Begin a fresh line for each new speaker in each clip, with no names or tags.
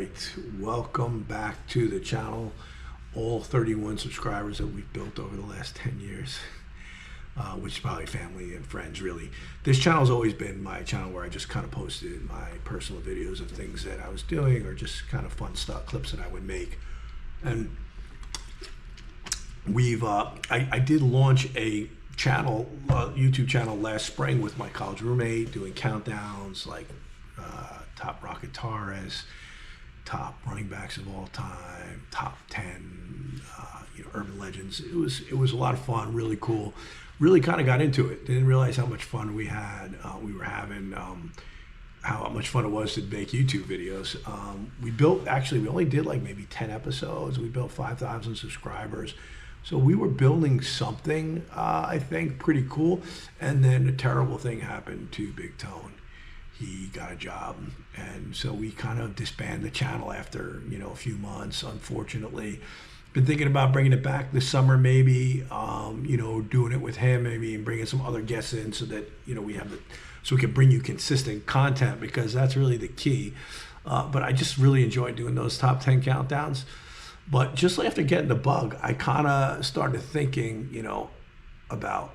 right, welcome back to the channel, all 31 subscribers that we've built over the last 10 years, which is probably family and friends really. This channel's always been my channel where I just kind of posted my personal videos of things that I was doing or just kind of fun stuff, clips that I would make. And we've, I did launch a channel, YouTube channel last spring with my college roommate, doing countdowns like top rock guitarists, top running backs of all time, top 10, urban legends. It was a lot of fun, really cool. Really kind of got into it. Didn't realize how much fun we had. We were having, how much fun it was to make YouTube videos. We only did like maybe 10 episodes. We built 5,000 subscribers. So we were building something, I think, pretty cool. And then a terrible thing happened to Big Tone. He got a job, and so we kind of disbanded the channel after a few months, unfortunately. Been thinking about bringing it back this summer, maybe doing it with him, maybe, and bringing some other guests in so that so we can bring you consistent content, because that's really the key. But I just really enjoyed doing those top 10 countdowns. But just after getting the bug, I kind of started thinking about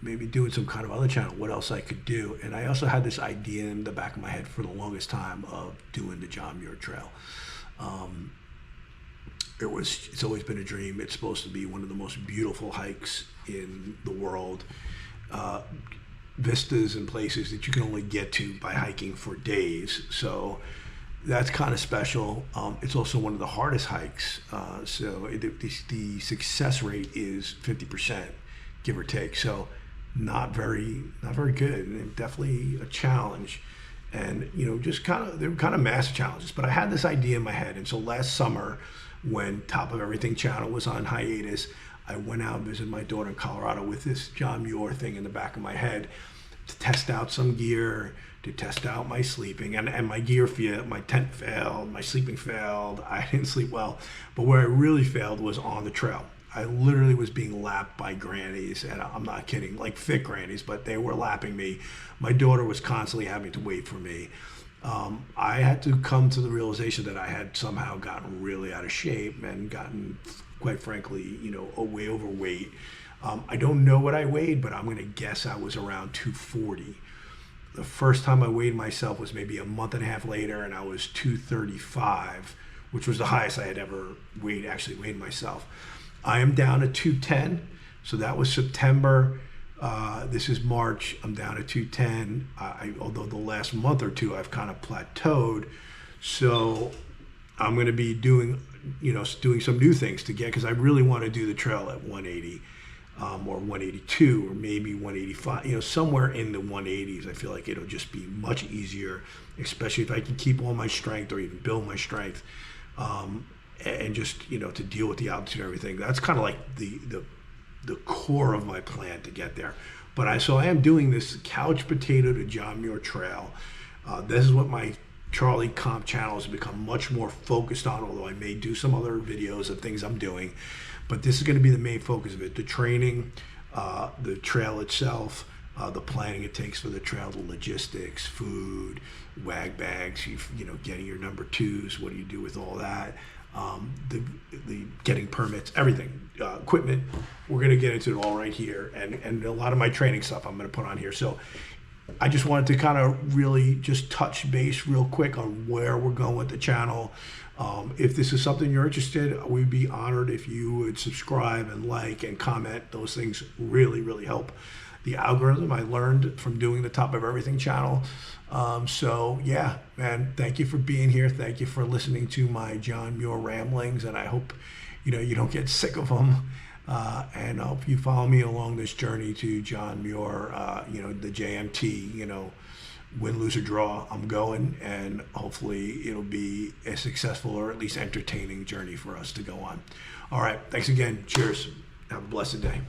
maybe doing some kind of other channel, what else I could do. And I also had this idea in the back of my head for the longest time of doing the John Muir Trail. It's always been a dream. It's supposed to be one of the most beautiful hikes in the world. Vistas and places that you can only get to by hiking for days. So that's kind of special. It's also one of the hardest hikes. So the success rate is 50%, give or take. So not very good, and definitely a challenge. And they were kind of massive challenges. But I had this idea in my head, and so last summer, when Top of Everything channel was on hiatus, I went out and visited my daughter in Colorado with this John Muir thing in the back of my head to test out some gear, to test out my sleeping, and my gear failed, my tent failed, my sleeping failed, I didn't sleep well. But where I really failed was on the trail. I literally was being lapped by grannies, and I'm not kidding, like thick grannies, but they were lapping me. My daughter was constantly having to wait for me. I had to come to the realization that I had somehow gotten really out of shape and gotten, quite frankly, way overweight. I don't know what I weighed, but I'm gonna guess I was around 240. The first time I weighed myself was maybe a month and a half later, and I was 235, which was the highest I had ever weighed myself. I am down to 210, so that was September. This is March. I'm down to 210. Although the last month or two I've kind of plateaued, so I'm going to be doing some new things to get, because I really want to do the trail at 180 or 182 or maybe 185. Somewhere in the 180s. I feel like it'll just be much easier, especially if I can keep all my strength or even build my strength. And just to deal with the altitude and everything. That's kind of like the core of my plan to get there. But I am doing this couch potato to John Muir Trail. This is what my Charlie Comp channel has become much more focused on, although I may do some other videos of things I'm doing. But this is going to be the main focus of it: the training, the trail itself, the planning it takes for the trail, the logistics, food, wag bags, getting your number twos, what do you do with all that? The getting permits, everything, equipment. We're going to get into it all right here, and a lot of my training stuff I'm going to put on here. So I just wanted to kind of really just touch base real quick on where we're going with the channel. If this is something you're interested in, we'd be honored if you would subscribe and like and comment. Those things really, really help the algorithm. I learned from doing the Top of Everything channel. So yeah, man, thank you for being here. Thank you for listening to my John Muir ramblings, and I hope you don't get sick of them. And I hope you follow me along this journey to John Muir, the JMT, win, lose, or draw, I'm going, and hopefully it'll be a successful or at least entertaining journey for us to go on. All right, thanks again. Cheers. Have a blessed day.